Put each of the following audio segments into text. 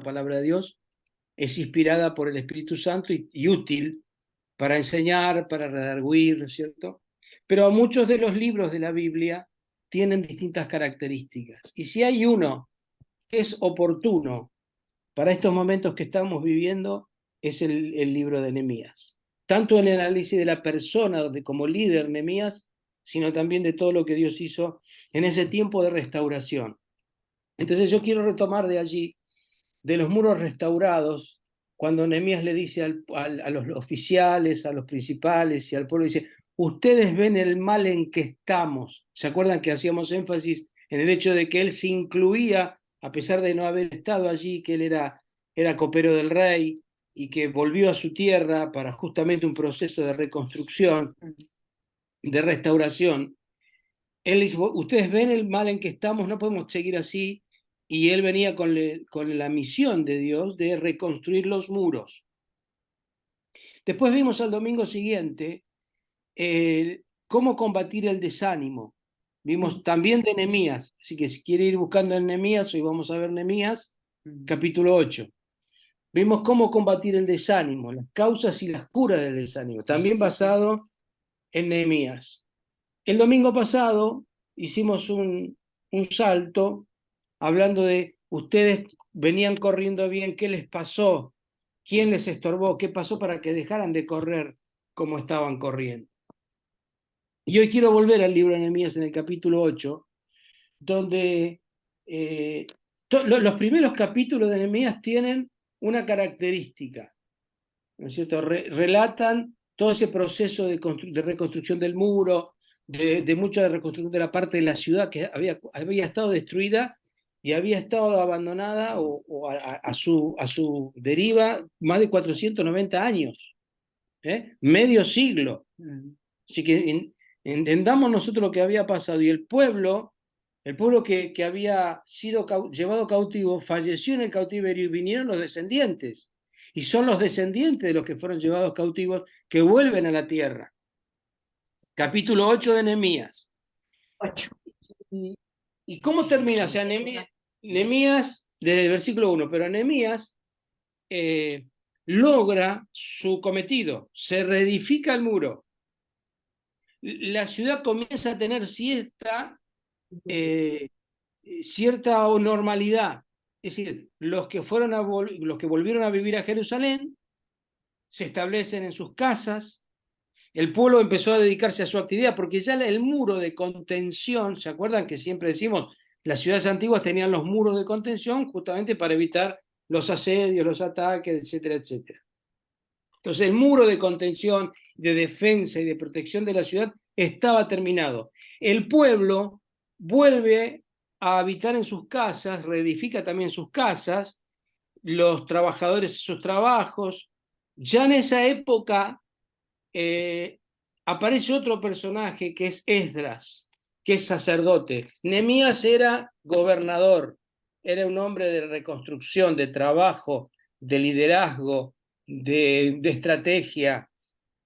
palabra de Dios es inspirada por el Espíritu Santo y útil para enseñar, para redarguir, ¿no es cierto? Pero muchos de los libros de la Biblia tienen distintas características. Y si hay uno que es oportuno para estos momentos que estamos viviendo, es el libro de Nehemías. Tanto el análisis de la persona como líder Nehemías, sino también de todo lo que Dios hizo en ese tiempo de restauración. Entonces yo quiero retomar de allí, de los muros restaurados, cuando Nehemías le dice a los oficiales, a los principales y al pueblo, dice, ustedes ven el mal en que estamos. ¿Se acuerdan que hacíamos énfasis en el hecho de que él se incluía, a pesar de no haber estado allí, que él era copero del rey y que volvió a su tierra para justamente un proceso de reconstrucción, de restauración? Él dice, ustedes ven el mal en que estamos, no podemos seguir así, y él venía con la misión de Dios de reconstruir los muros. Después vimos al domingo siguiente cómo combatir el desánimo. Vimos también de Nehemías, así que si quiere ir buscando en Nehemías, hoy vamos a ver Nehemías, capítulo 8. Vimos cómo combatir el desánimo, las causas y las curas del desánimo, también basado en Nehemías. El domingo pasado hicimos un salto hablando de ustedes venían corriendo bien, ¿qué les pasó? ¿Quién les estorbó? ¿Qué pasó para que dejaran de correr como estaban corriendo? Y hoy quiero volver al libro de Nehemías en el capítulo 8, donde los primeros capítulos de Nehemías tienen una característica, ¿no es cierto? Relatan todo ese proceso de reconstrucción del muro, de mucha reconstrucción de la parte de la ciudad que había estado destruida y había estado abandonada o a su deriva más de 490 años, medio siglo. Así que entendamos nosotros lo que había pasado. Y el pueblo que había sido llevado cautivo, falleció en el cautiverio y vinieron los descendientes. Y son los descendientes de los que fueron llevados cautivos que vuelven a la tierra. Capítulo 8 de Nehemías. 8. ¿Y cómo termina? O sea, Nehemías, desde el versículo 1, pero Nehemías logra su cometido, se reedifica el muro. La ciudad comienza a tener cierta normalidad. Es decir, los que volvieron a vivir a Jerusalén se establecen en sus casas, el pueblo empezó a dedicarse a su actividad, porque ya el muro de contención, ¿se acuerdan que siempre decimos, las ciudades antiguas tenían los muros de contención justamente para evitar los asedios, los ataques, etcétera, etcétera? Entonces el muro de contención, de defensa y de protección de la ciudad estaba terminado. El pueblo vuelve a habitar en sus casas, reedifica también sus casas, los trabajadores sus trabajos. Ya en esa época aparece otro personaje que es Esdras, que es sacerdote. Nehemías era gobernador, era un hombre de reconstrucción, de trabajo, de liderazgo, de estrategia.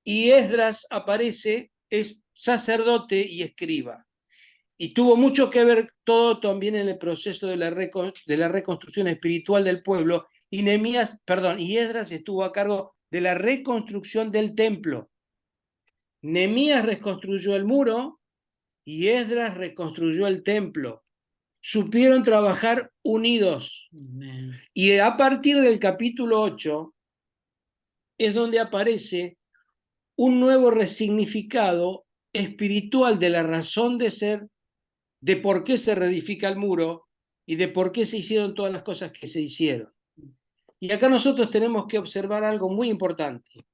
Y Esdras aparece, es sacerdote y escriba. Y tuvo mucho que ver todo también en el proceso de la reconstrucción espiritual del pueblo. Y Esdras estuvo a cargo de la reconstrucción del templo. Nehemías reconstruyó el muro y Esdras reconstruyó el templo. Supieron trabajar unidos. Y a partir del capítulo 8 es donde aparece un nuevo resignificado espiritual de la razón de ser, de por qué se reedifica el muro y de por qué se hicieron todas las cosas que se hicieron. Y acá nosotros tenemos que observar algo muy importante.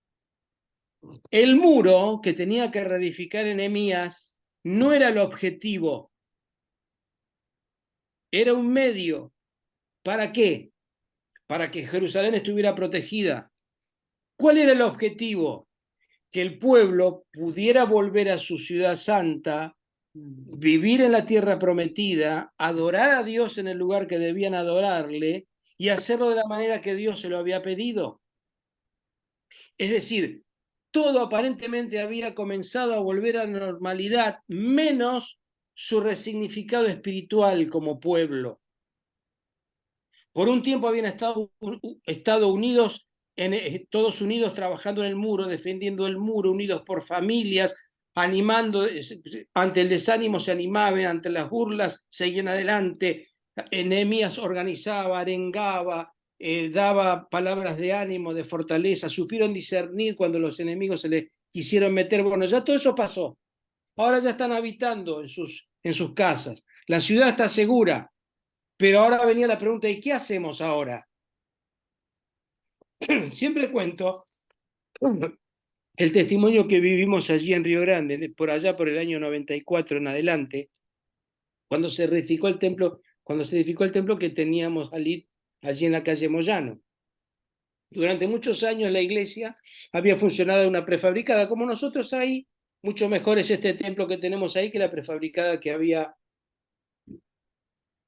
El muro que tenía que reedificar Nehemías no era el objetivo, era un medio. ¿Para qué? Para que Jerusalén estuviera protegida. ¿Cuál era el objetivo? Que el pueblo pudiera volver a su ciudad santa, vivir en la tierra prometida, adorar a Dios en el lugar que debían adorarle y hacerlo de la manera que Dios se lo había pedido. Es decir, todo aparentemente había comenzado a volver a la normalidad, menos su resignificado espiritual como pueblo. Por un tiempo habían estado unidos, todos unidos trabajando en el muro, defendiendo el muro, unidos por familias, animando, ante el desánimo se animaban, ante las burlas seguían adelante. Nehemías organizaba, arengaba, daba palabras de ánimo, de fortaleza, supieron discernir cuando los enemigos se les quisieron meter. Bueno, ya todo eso pasó. Ahora ya están habitando en sus casas. La ciudad está segura, pero ahora venía la pregunta, ¿y qué hacemos ahora? Siempre cuento el testimonio que vivimos allí en Río Grande, por allá por el año 94 en adelante, cuando se edificó el templo, que teníamos allí en la calle Moyano. Durante muchos años la iglesia había funcionado en una prefabricada, como nosotros ahí, mucho mejor es este templo que tenemos ahí que la prefabricada que había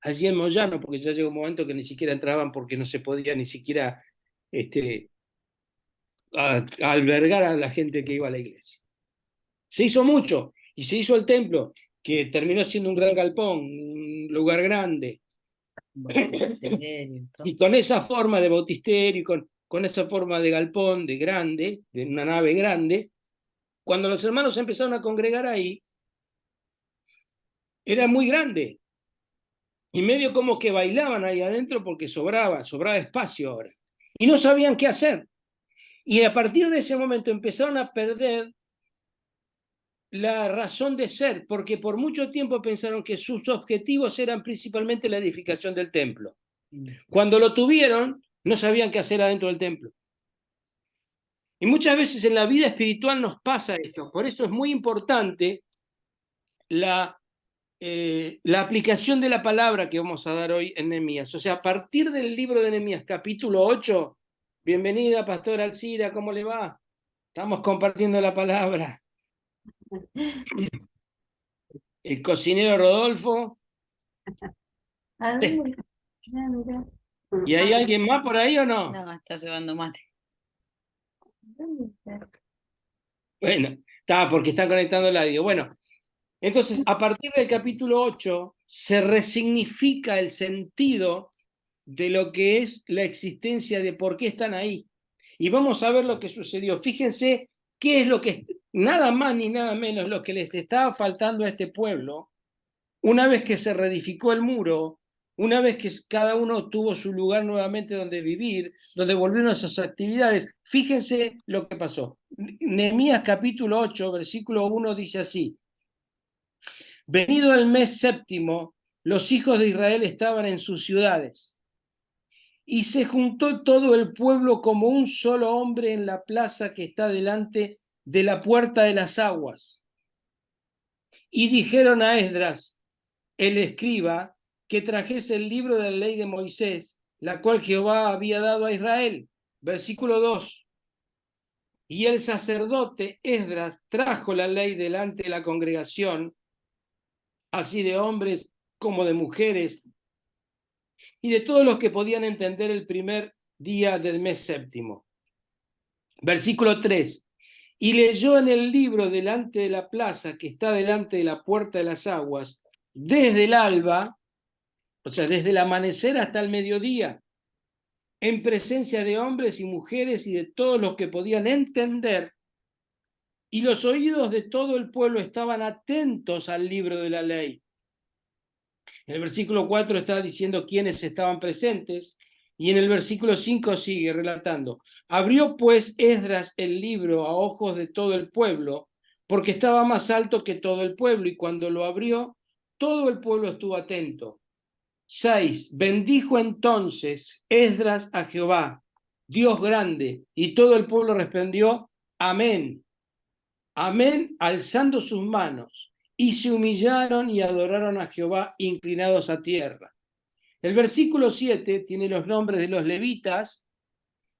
allí en Moyano, porque ya llegó un momento que ni siquiera entraban porque no se podía ni siquiera a albergar a la gente que iba a la iglesia. Se hizo mucho y se hizo el templo, que terminó siendo un gran galpón, un lugar grande. Y con esa forma de bautisterio, con esa forma de galpón, de grande, de una nave grande, cuando los hermanos empezaron a congregar ahí, era muy grande. Y medio como que bailaban ahí adentro porque sobraba espacio ahora. Y no sabían qué hacer. Y a partir de ese momento empezaron a perder la razón de ser, porque por mucho tiempo pensaron que sus objetivos eran principalmente la edificación del templo. Cuando lo tuvieron, no sabían qué hacer adentro del templo. Y muchas veces en la vida espiritual nos pasa esto. Por eso es muy importante la aplicación de la palabra que vamos a dar hoy en Nehemías. O sea, a partir del libro de Nehemías, capítulo 8, bienvenida, Pastora Alcira, ¿cómo le va? Estamos compartiendo la palabra. El cocinero Rodolfo. ¿Y hay alguien más por ahí o no? No, está cebando mate. Bueno, está porque están conectando el audio. Bueno, entonces a partir del capítulo 8 se resignifica el sentido de lo que es la existencia, de por qué están ahí. Y vamos a ver lo que sucedió. Fíjense qué es lo que, nada más ni nada menos, lo que les estaba faltando a este pueblo una vez que se reedificó el muro, una vez que cada uno tuvo su lugar nuevamente donde vivir, donde volvieron a sus actividades. Fíjense lo que pasó. Nehemías capítulo 8, versículo 1 dice así: venido el mes séptimo, los hijos de Israel estaban en sus ciudades. Y se juntó todo el pueblo como un solo hombre en la plaza que está delante de la puerta de las aguas. Y dijeron a Esdras, el escriba, que trajese el libro de la ley de Moisés, la cual Jehová había dado a Israel. Versículo 2. Y el sacerdote Esdras trajo la ley delante de la congregación, así de hombres como de mujeres, y de todos los que podían entender el primer día del mes séptimo. Versículo 3. Y leyó en el libro delante de la plaza que está delante de la puerta de las aguas, desde el alba, o sea, desde el amanecer hasta el mediodía, en presencia de hombres y mujeres y de todos los que podían entender, y los oídos de todo el pueblo estaban atentos al libro de la ley. En el versículo 4 está diciendo quiénes estaban presentes, y en el versículo 5 sigue relatando: abrió pues Esdras el libro a ojos de todo el pueblo, porque estaba más alto que todo el pueblo, y cuando lo abrió, todo el pueblo estuvo atento. 6. Bendijo entonces Esdras a Jehová, Dios grande, y todo el pueblo respondió: amén, amén, alzando sus manos, y se humillaron y adoraron a Jehová inclinados a tierra. El versículo 7 tiene los nombres de los levitas,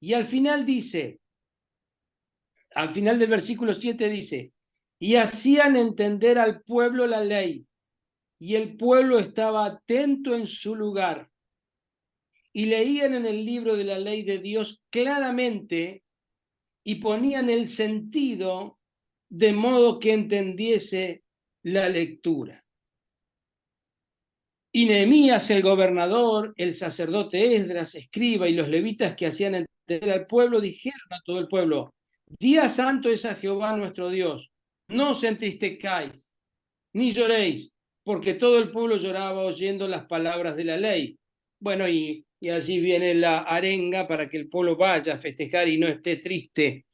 y al final dice, al final del versículo 7 dice: y hacían entender al pueblo la ley, y el pueblo estaba atento en su lugar, y leían en el libro de la ley de Dios claramente y ponían el sentido de modo que entendiese la lectura. Y Nehemías, el gobernador, el sacerdote Esdras, escriba, y los levitas que hacían entender al pueblo, dijeron a todo el pueblo: Día santo es a Jehová nuestro Dios, no os entristezcáis, ni lloréis, porque todo el pueblo lloraba oyendo las palabras de la ley. Bueno, y allí viene la arenga para que el pueblo vaya a festejar y no esté triste.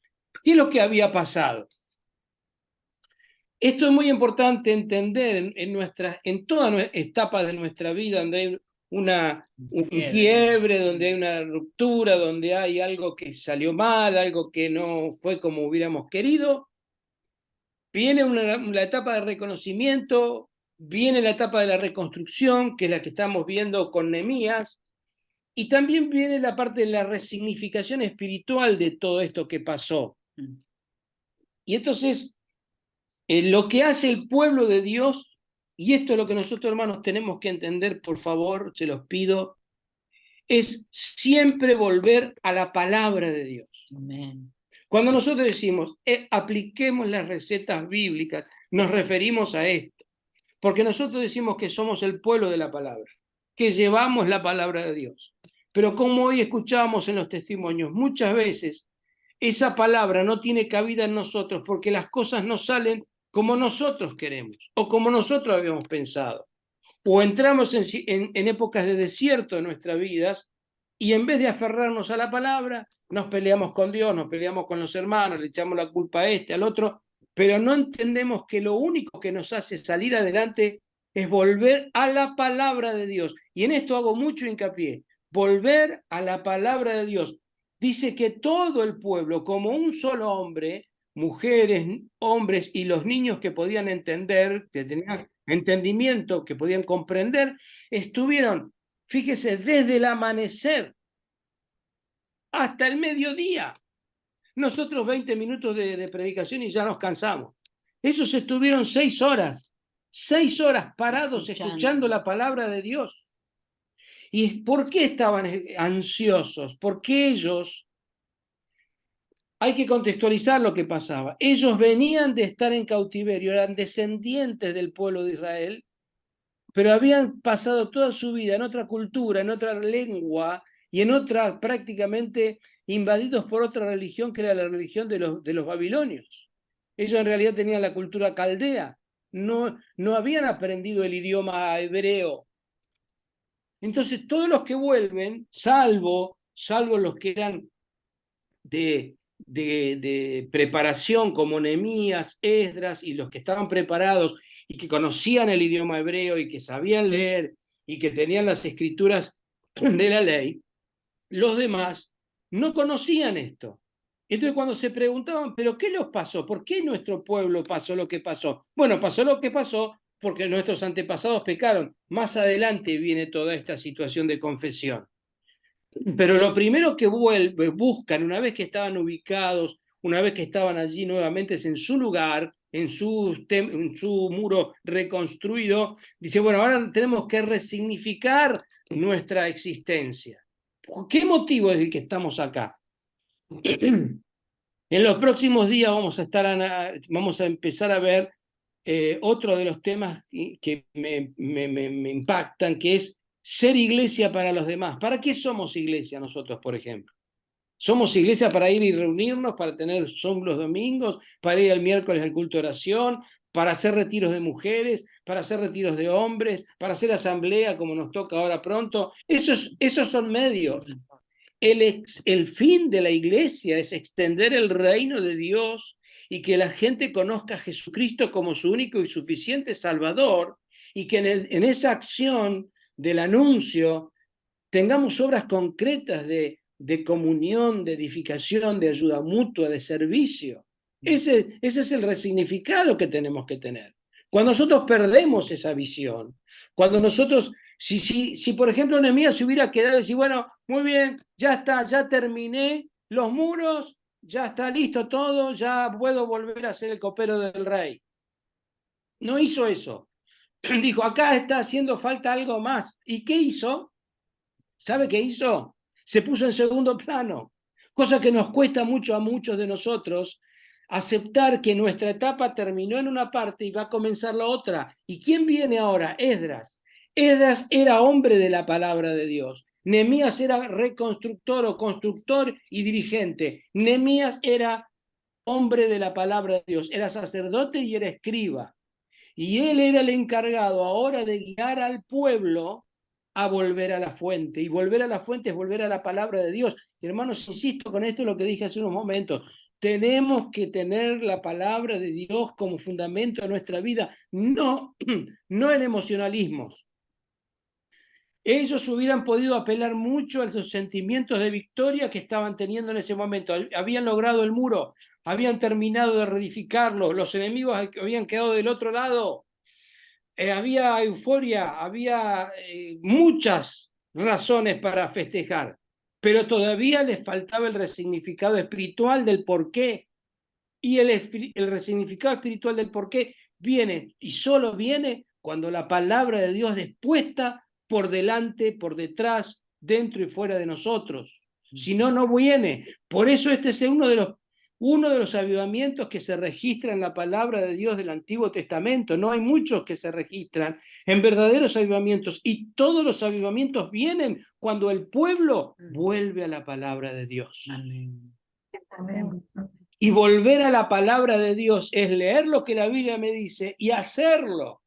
¿Qué es lo que había pasado? Esto es muy importante entender en todas etapas de nuestra vida, donde hay un quiebre, donde hay una ruptura, donde hay algo que salió mal, algo que no fue como hubiéramos querido. Viene la etapa de reconocimiento, viene la etapa de la reconstrucción, que es la que estamos viendo con Nehemías, y también viene la parte de la resignificación espiritual de todo esto que pasó. Y entonces, lo que hace el pueblo de Dios, y esto es lo que nosotros, hermanos, tenemos que entender, por favor, se los pido, es siempre volver a la palabra de Dios. Amén. Cuando nosotros decimos, apliquemos las recetas bíblicas, nos referimos a esto, porque nosotros decimos que somos el pueblo de la palabra, que llevamos la palabra de Dios. Pero como hoy escuchamos en los testimonios, muchas veces esa palabra no tiene cabida en nosotros porque las cosas no salen como nosotros queremos o como nosotros habíamos pensado. O entramos en épocas de desierto en nuestras vidas y en vez de aferrarnos a la palabra, nos peleamos con Dios, nos peleamos con los hermanos, le echamos la culpa a este, al otro, pero no entendemos que lo único que nos hace salir adelante es volver a la palabra de Dios. Y en esto hago mucho hincapié, volver a la palabra de Dios. Dice que todo el pueblo, como un solo hombre, mujeres, hombres y los niños que podían entender, que tenían entendimiento, que podían comprender, estuvieron, fíjese, desde el amanecer hasta el mediodía. Nosotros 20 minutos de predicación y ya nos cansamos. Ellos estuvieron 6 horas parados escuchando la palabra de Dios. ¿Y por qué estaban ansiosos? Porque ellos, hay que contextualizar lo que pasaba. Ellos venían de estar en cautiverio, eran descendientes del pueblo de Israel, pero habían pasado toda su vida en otra cultura, en otra lengua y en otra, prácticamente invadidos por otra religión que era la religión de los babilonios. Ellos en realidad tenían la cultura caldea, no habían aprendido el idioma hebreo. Entonces todos los que vuelven, salvo los que eran de preparación como Nehemías, Esdras y los que estaban preparados y que conocían el idioma hebreo y que sabían leer y que tenían las escrituras de la ley, los demás no conocían esto. Entonces cuando se preguntaban, ¿pero qué los pasó? ¿Por qué nuestro pueblo pasó lo que pasó? Bueno, pasó lo que pasó porque nuestros antepasados pecaron. Más adelante viene toda esta situación de confesión. Pero lo primero que buscan, una vez que estaban ubicados, una vez que estaban allí nuevamente es en su lugar, en su muro reconstruido, dice, bueno, ahora tenemos que resignificar nuestra existencia. ¿Por qué motivo es el que estamos acá? En los próximos días vamos a empezar a ver otro de los temas que me impactan, que es ser iglesia para los demás. ¿Para qué somos iglesia nosotros, por ejemplo? ¿Somos iglesia para ir y reunirnos, para tener son los domingos, para ir el miércoles al culto de oración, para hacer retiros de mujeres, para hacer retiros de hombres, para hacer asamblea como nos toca ahora pronto? Esos son medios. El fin de la iglesia es extender el reino de Dios y que la gente conozca a Jesucristo como su único y suficiente Salvador, y que en esa acción del anuncio tengamos obras concretas de comunión, de edificación, de ayuda mutua, de servicio. Ese es el resignificado que tenemos que tener. Cuando nosotros perdemos esa visión, cuando nosotros, si por ejemplo Nehemías se hubiera quedado y decir, bueno, muy bien, ya está, ya terminé los muros, ya está listo todo, ya puedo volver a ser el copero del rey. No hizo eso. Dijo, acá está haciendo falta algo más. ¿Y qué hizo? ¿Sabe qué hizo? Se puso en segundo plano, cosa que nos cuesta mucho a muchos de nosotros aceptar que nuestra etapa terminó en una parte y va a comenzar la otra. ¿Y quién viene ahora? Esdras. Esdras era hombre de la palabra de Dios. Nehemías era reconstructor o constructor y dirigente. Nehemías era hombre de la palabra de Dios, era sacerdote y era escriba. Y él era el encargado ahora de guiar al pueblo a volver a la fuente. Y volver a la fuente es volver a la palabra de Dios. Hermanos, insisto con esto lo que dije hace unos momentos. Tenemos que tener la palabra de Dios como fundamento de nuestra vida, no, no en emocionalismos. Ellos hubieran podido apelar mucho a los sentimientos de victoria que estaban teniendo en ese momento. Habían logrado el muro, habían terminado de reedificarlo, los enemigos habían quedado del otro lado, había euforia, había muchas razones para festejar, pero todavía les faltaba el resignificado espiritual del porqué. Y el resignificado espiritual del porqué viene y solo viene cuando la palabra de Dios es puesta por delante, por detrás, dentro y fuera de nosotros. Si no, no viene. Por eso este es uno de los avivamientos que se registra en la palabra de Dios del Antiguo Testamento. No hay muchos que se registran en verdaderos avivamientos, y todos los avivamientos vienen cuando el pueblo vuelve a la palabra de Dios. Amén. Amén. Y volver a la palabra de Dios es leer lo que la Biblia me dice y hacerlo.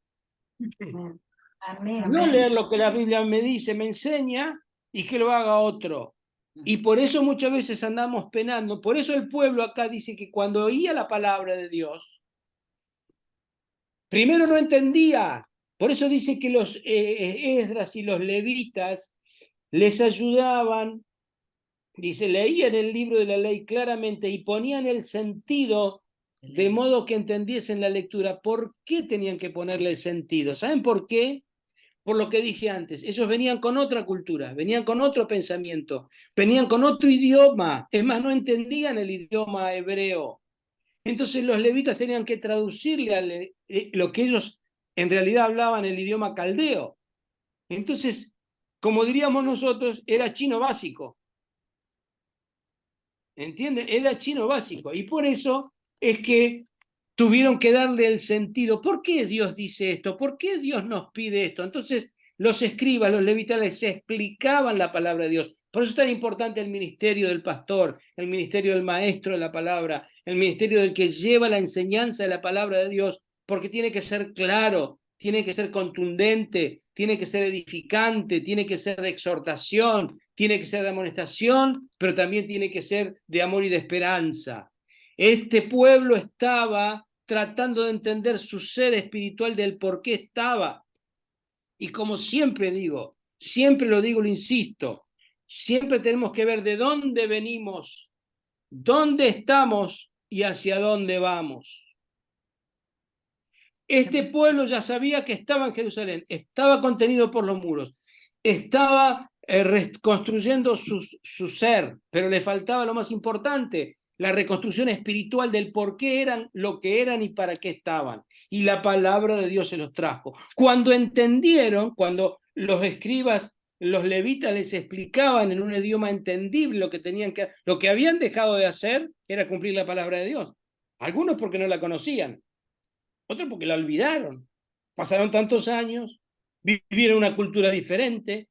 Amén. No leer lo que la Biblia me dice, me enseña, y que lo haga otro. Y por eso muchas veces andamos penando. Por eso el pueblo acá dice que cuando oía la palabra de Dios, primero no entendía. Por eso dice que los Esdras y los levitas les ayudaban. Dice, leían el libro de la ley claramente y ponían el sentido de modo que entendiesen la lectura. ¿Por qué tenían que ponerle el sentido? ¿Saben por qué? Por lo que dije antes. Ellos venían con otra cultura, venían con otro pensamiento, venían con otro idioma. Es más, no entendían el idioma hebreo. Entonces los levitas tenían que traducirle lo que ellos en realidad hablaban, el idioma caldeo. Entonces, como diríamos nosotros, era chino básico. ¿Entienden? Era chino básico. Y por eso es que tuvieron que darle el sentido. ¿Por qué Dios dice esto? ¿Por qué Dios nos pide esto? Entonces los escribas, los levitas les explicaban la palabra de Dios. Por eso es tan importante el ministerio del pastor, el ministerio del maestro de la palabra, el ministerio del que lleva la enseñanza de la palabra de Dios, porque tiene que ser claro, tiene que ser contundente, tiene que ser edificante, tiene que ser de exhortación, tiene que ser de amonestación, pero también tiene que ser de amor y de esperanza. Este pueblo estaba tratando de entender su ser espiritual del por qué estaba. Y como siempre digo, siempre lo digo, lo insisto, siempre tenemos que ver de dónde venimos, dónde estamos y hacia dónde vamos. Este pueblo ya sabía que estaba en Jerusalén, estaba contenido por los muros, estaba reconstruyendo su ser, pero le faltaba lo más importante, la reconstrucción espiritual del por qué eran lo que eran y para qué estaban. Y la palabra de Dios se los trajo. Cuando entendieron, cuando los escribas, los levitas les explicaban en un idioma entendible lo que habían dejado de hacer era cumplir la palabra de Dios. Algunos porque no la conocían, otros porque la olvidaron. Pasaron tantos años, vivieron una cultura diferente,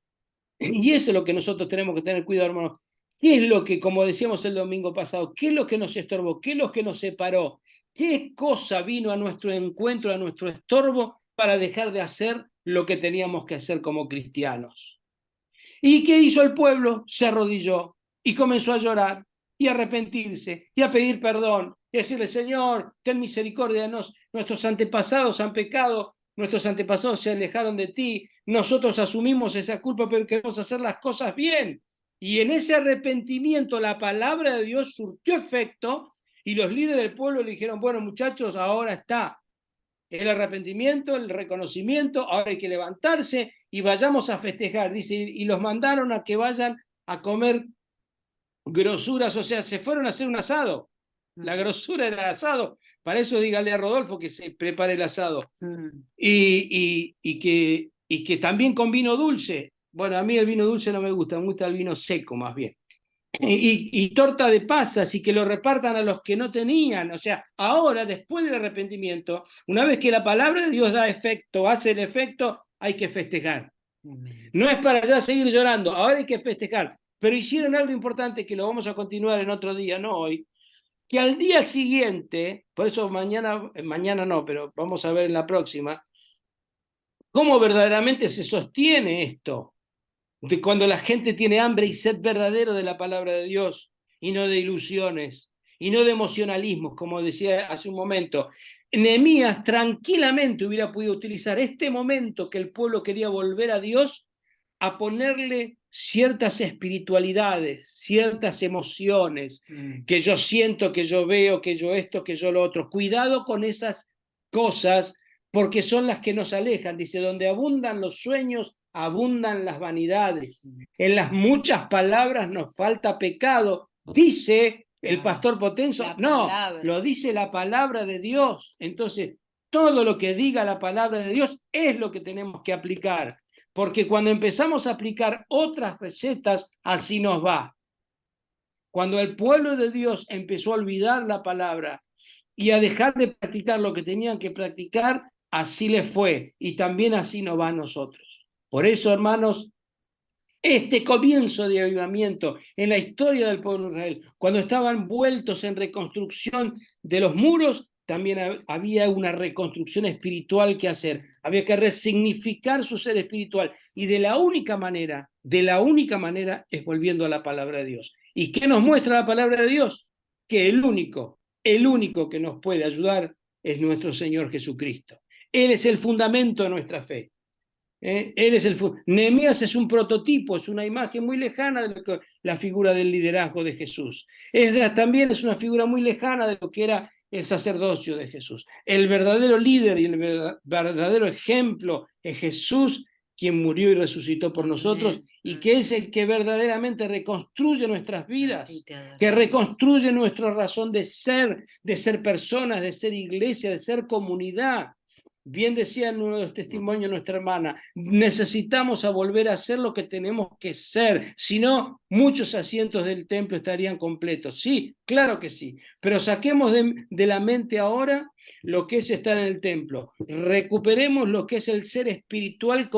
y eso es lo que nosotros tenemos que tener cuidado, hermanos. ¿Qué es lo que, como decíamos el domingo pasado, qué es lo que nos estorbó? ¿Qué es lo que nos separó? ¿Qué cosa vino a nuestro encuentro, a nuestro estorbo, para dejar de hacer lo que teníamos que hacer como cristianos? ¿Y qué hizo el pueblo? Se arrodilló y comenzó a llorar y a arrepentirse y a pedir perdón y a decirle, Señor, ten misericordia de nosotros. Nuestros antepasados han pecado, nuestros antepasados se alejaron de ti, nosotros asumimos esa culpa, pero queremos hacer las cosas bien. Y en ese arrepentimiento la palabra de Dios surtió efecto, y los líderes del pueblo le dijeron, bueno, muchachos, ahora está el arrepentimiento, el reconocimiento, ahora hay que levantarse y vayamos a festejar. Dice, y los mandaron a que vayan a comer grosuras, o sea, se fueron a hacer un asado. La grosura era el asado. Para eso dígale a Rodolfo que se prepare el asado. Y que también con vino dulce. Bueno, a mí el vino dulce no me gusta el vino seco más bien. Y torta de pasas, y que lo repartan a los que no tenían. O sea, ahora, después del arrepentimiento, una vez que la palabra de Dios da efecto, hace el efecto, hay que festejar. Amén. No es para ya seguir llorando, ahora hay que festejar. Pero hicieron algo importante que lo vamos a continuar en otro día, no hoy, que al día siguiente, por eso mañana no, pero vamos a ver en la próxima, cómo verdaderamente se sostiene esto, de cuando la gente tiene hambre y sed verdadero de la palabra de Dios, y no de ilusiones, y no de emocionalismos, como decía hace un momento. Nehemías tranquilamente hubiera podido utilizar este momento que el pueblo quería volver a Dios a ponerle ciertas espiritualidades, ciertas emociones, que yo siento, que yo veo, que yo esto, que yo lo otro. Cuidado con esas cosas, porque son las que nos alejan. Dice, donde abundan los sueños, abundan las vanidades. En las muchas palabras nos falta pecado. Dice el pastor Potenzo, no, lo dice la palabra de Dios. Entonces, todo lo que diga la palabra de Dios es lo que tenemos que aplicar. Porque cuando empezamos a aplicar otras recetas, así nos va. Cuando el pueblo de Dios empezó a olvidar la palabra y a dejar de practicar lo que tenían que practicar, así les fue. Y también así nos va a nosotros. Por eso, hermanos, este comienzo de avivamiento en la historia del pueblo de Israel, cuando estaban vueltos en reconstrucción de los muros, también había una reconstrucción espiritual que hacer. Había que resignificar su ser espiritual. Y de la única manera es volviendo a la palabra de Dios. ¿Y qué nos muestra la palabra de Dios? Que el único que nos puede ayudar es nuestro Señor Jesucristo. Él es el fundamento de nuestra fe. Él es Nehemías es un prototipo, es una imagen muy lejana de la figura del liderazgo de Jesús. Esdras también es una figura muy lejana de lo que era el sacerdocio de Jesús. El verdadero líder y el verdadero ejemplo es Jesús, quien murió y resucitó por nosotros, y que es el que verdaderamente reconstruye nuestras vidas, que reconstruye nuestra razón de ser personas, de ser iglesia, de ser comunidad. Bien decía en uno de los testimonios nuestra hermana, necesitamos a volver a ser lo que tenemos que ser, si no, muchos asientos del templo estarían completos. Sí, claro que sí, pero saquemos de la mente ahora lo que es estar en el templo, recuperemos lo que es el ser espiritual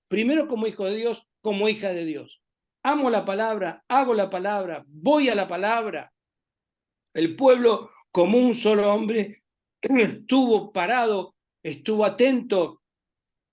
primero como hijo de Dios, como hija de Dios. Amo la palabra, hago la palabra, voy a la palabra. El pueblo, como un solo hombre, estuvo parado, estuvo atento,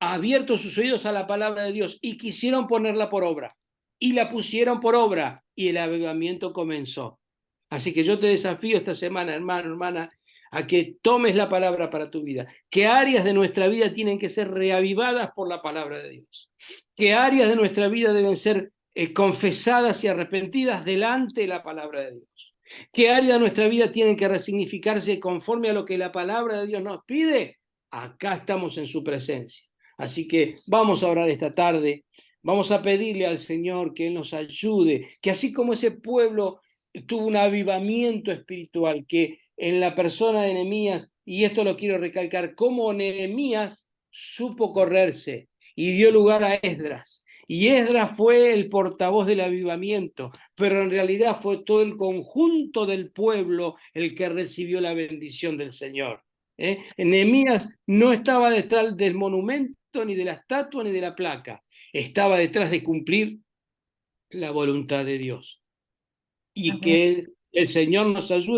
ha abierto sus oídos a la palabra de Dios y quisieron ponerla por obra. Y la pusieron por obra y el avivamiento comenzó. Así que yo te desafío esta semana, hermano, hermana, a que tomes la palabra para tu vida. ¿Qué áreas de nuestra vida tienen que ser reavivadas por la palabra de Dios? ¿Qué áreas de nuestra vida deben ser confesadas y arrepentidas delante de la palabra de Dios? ¿Qué áreas de nuestra vida tienen que resignificarse conforme a lo que la palabra de Dios nos pide? Acá estamos en su presencia. Así que vamos a orar esta tarde, vamos a pedirle al Señor que Él nos ayude, que así como ese pueblo tuvo un avivamiento espiritual, que en la persona de Nehemías, y esto lo quiero recalcar, como Nehemías supo correrse y dio lugar a Esdras. Y Esdras fue el portavoz del avivamiento, pero en realidad fue todo el conjunto del pueblo el que recibió la bendición del Señor. Nehemías no estaba detrás del monumento, ni de la estatua, ni de la placa. Estaba detrás de cumplir la voluntad de Dios. Y que el Señor nos ayude